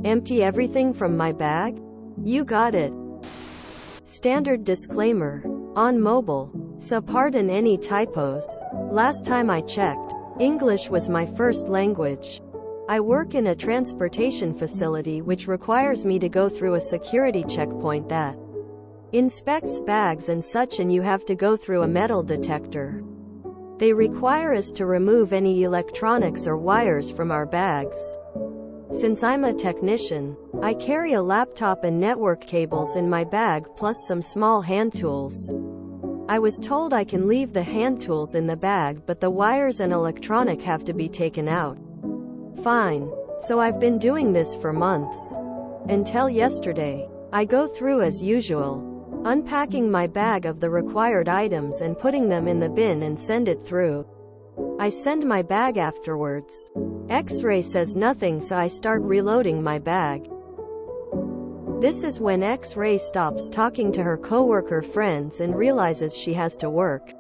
Empty everything from my bag? You got it. Standard disclaimer. On mobile. So pardon any typos. Last time I checked, English was my first language. I work in a transportation facility which requires me to go through a security checkpoint that inspects bags and such, and you have to go through a metal detector. They require us to remove any electronics or wires from our bags. Since I'm a technician, I carry a laptop and network cables in my bag plus some small hand tools. I was told I can leave the hand tools in the bag, but the wires and electronic have to be taken out. Fine. So I've been doing this for months. Until yesterday. I go through as usual, unpacking my bag of the required items and putting them in the bin and send it through. I send my bag afterwards. X-ray says nothing, so I start reloading my bag. This is when X-ray stops talking to her coworker friends and realizes she has to work.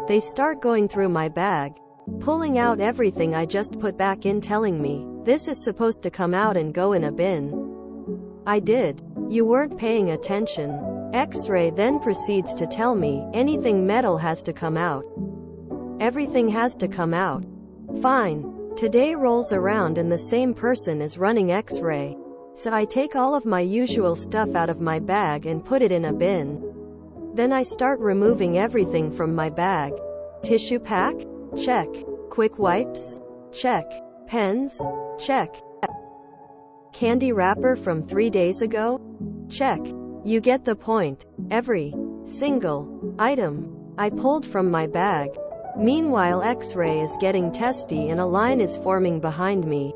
They start going through my bag, pulling out everything I just put back in, telling me, "This is supposed to come out and go in a bin." I did. You weren't paying attention. X-ray then proceeds to tell me, anything metal has to come out. Everything has to come out. Fine. Today rolls around and the same person is running X-ray. So I take all of my usual stuff out of my bag and put it in a bin. Then I start removing everything from my bag. Tissue pack? Check. Quick wipes? Check. Pens? Check. Candy wrapper from 3 days ago? Check. You get the point. Every single item I pulled from my bag. Meanwhile, X-ray is getting testy and a line is forming behind me.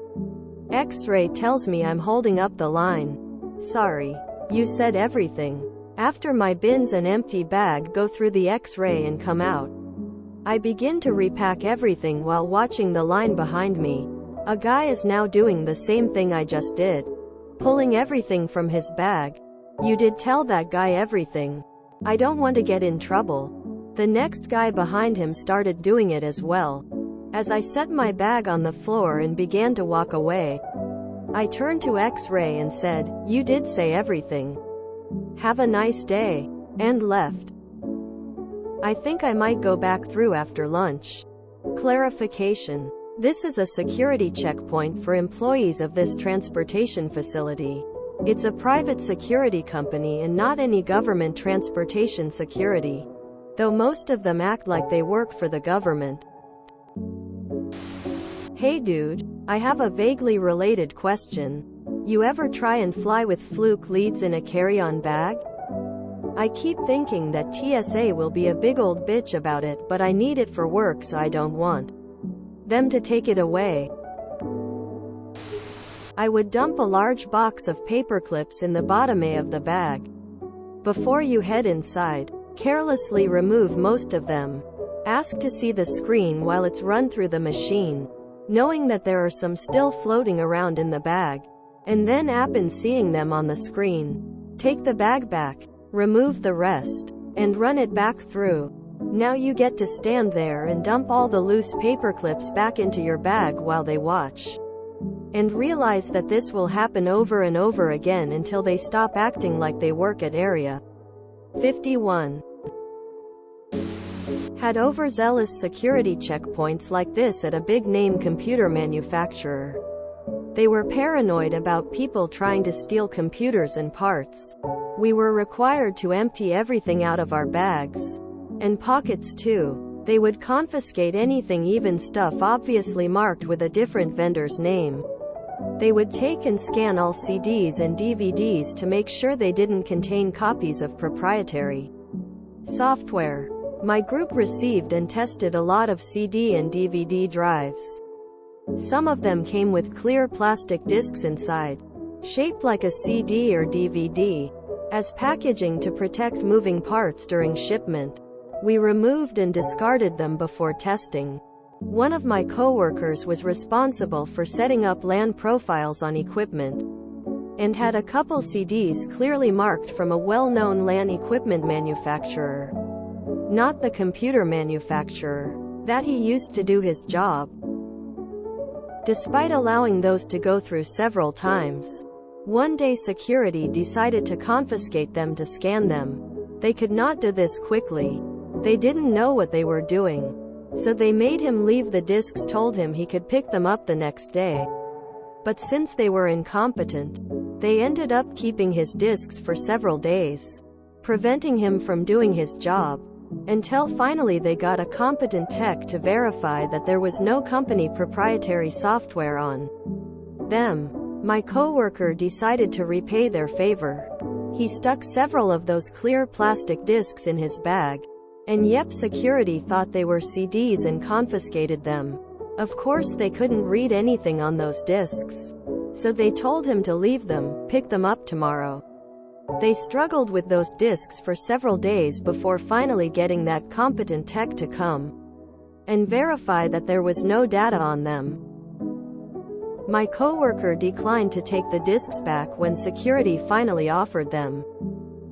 X-ray tells me I'm holding up the line. Sorry. You said everything. After my bins and empty bag go through the X-ray and come out, I begin to repack everything while watching the line behind me. A guy is now doing the same thing I just did, pulling everything from his bag. You did tell that guy everything. I don't want to get in trouble. The next guy behind him started doing it as well. As I set my bag on the floor and began to walk away, I turned to X-ray and said, "You did say everything. Have a nice day," and left. I think I might go back through after lunch. Clarification. This is a security checkpoint for employees of this transportation facility. It's a private security company and not any government transportation security, though most of them act like they work for the government. Hey dude, I have a vaguely related question. You ever try and fly with fluke leads in a carry-on bag? I keep thinking that TSA will be a big old bitch about it, but I need it for work, so I don't want them to take it away. I would dump a large box of paper clips in the bottom of the bag. Before you head inside, carelessly remove most of them. Ask to see the screen while it's run through the machine, knowing that there are some still floating around in the bag, and then happen seeing them on the screen. Take the bag back, remove the rest, and run it back through. Now you get to stand there and dump all the loose paper clips back into your bag while they watch. And realize that this will happen over and over again until they stop acting like they work at Area 51. Had overzealous security checkpoints like this at a big-name computer manufacturer. They were paranoid about people trying to steal computers and parts. We were required to empty everything out of our bags. And pockets too. They would confiscate anything, even stuff obviously marked with a different vendor's name. They would take and scan all CDs and DVDs to make sure they didn't contain copies of proprietary software. My group received and tested a lot of CD and DVD drives. Some of them came with clear plastic discs inside, shaped like a CD or DVD, as packaging to protect moving parts during shipment. We removed and discarded them before testing. One of my coworkers was responsible for setting up LAN profiles on equipment, and had a couple CDs clearly marked from a well-known LAN equipment manufacturer. Not the computer manufacturer that he used to do his job. Despite allowing those to go through several times, One day security decided to confiscate them to scan them. They could not do this quickly. They didn't know what they were doing. So they made him leave the discs, told him he could pick them up the next day. But since they were incompetent, they ended up keeping his discs for several days, preventing him from doing his job, until finally they got a competent tech to verify that there was no company proprietary software on them. My coworker decided to repay their favor. He stuck several of those clear plastic discs in his bag, and yep, security thought they were CDs and confiscated them. Of course they couldn't read anything on those discs. So they told him to leave them, pick them up tomorrow. They struggled with those discs for several days before finally getting that competent tech to come and verify that there was no data on them. My coworker declined to take the discs back when security finally offered them.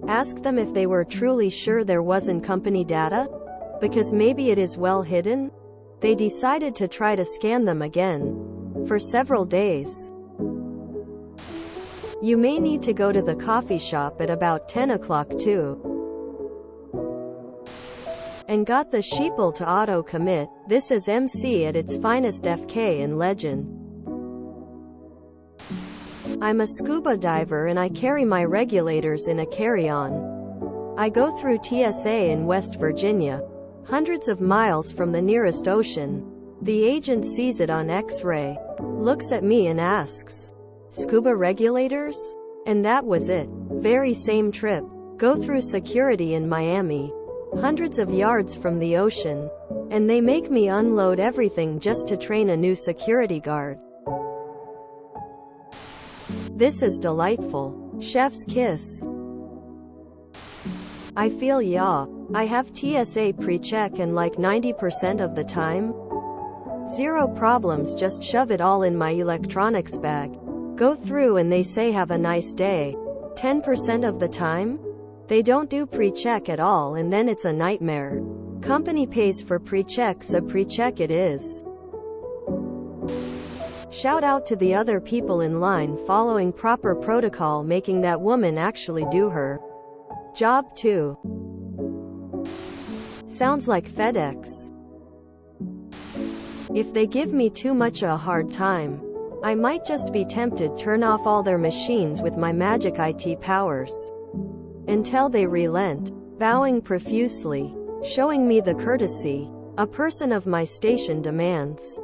Asked them if they were truly sure there wasn't company data, because maybe it is well hidden. They decided to try to scan them again for several days. You may need to go to the coffee shop at about 10 o'clock too. And got the sheeple to auto-commit. This is MC at its finest, FK and legend. I'm a scuba diver and I carry my regulators in a carry-on. I go through TSA in West Virginia, hundreds of miles from the nearest ocean. The agent sees it on X-ray, looks at me and asks, "Scuba regulators?" And that was it. Very same trip. Go through security in Miami, hundreds of yards from the ocean. And they make me unload everything just to train a new security guard. This is delightful. Chef's kiss. I feel I have TSA pre-check and like 90% of the time, zero problems, just shove it all in my electronics bag. Go through and they say have a nice day. 10% of the time, they don't do pre-check at all and then it's a nightmare. Company pays for pre-check, so pre-check it is. Shout out to the other people in line following proper protocol, making that woman actually do her job too. Sounds like FedEx. If they give me too much a hard time, I might just be tempted to turn off all their machines with my magic IT powers. Until they relent, bowing profusely, showing me the courtesy a person of my station demands.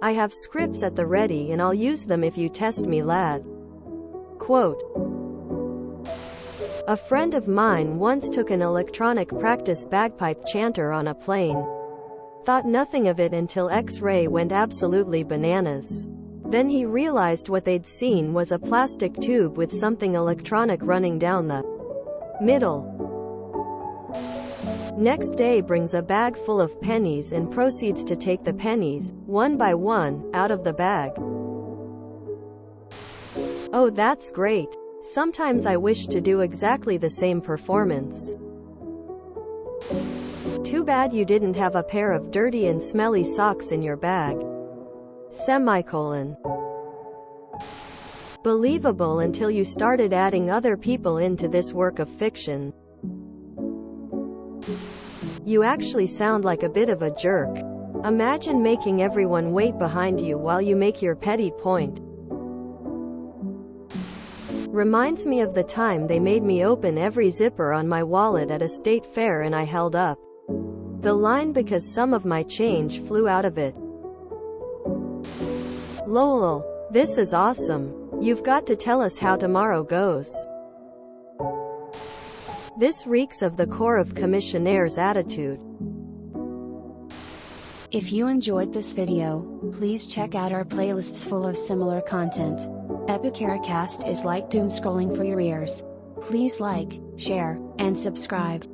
I have scripts at the ready and I'll use them if you test me, lad. Quote. A friend of mine once took an electronic practice bagpipe chanter on a plane. Thought nothing of it until X-ray went absolutely bananas. Then he realized what they'd seen was a plastic tube with something electronic running down the middle. Next day brings a bag full of pennies and proceeds to take the pennies, one by one, out of the bag. Oh, that's great. Sometimes I wish to do exactly the same performance. Too bad you didn't have a pair of dirty and smelly socks in your bag. Semicolon. Believable until you started adding other people into this work of fiction. You actually sound like a bit of a jerk. Imagine making everyone wait behind you while you make your petty point. Reminds me of the time they made me open every zipper on my wallet at a state fair and I held up the line because some of my change flew out of it. Lol. This is awesome. You've got to tell us how tomorrow goes. This reeks of the Corps of Commissionaire's attitude. If you enjoyed this video, please check out our playlists full of similar content. Epicaricast is like doom scrolling for your ears. Please like, share, and subscribe.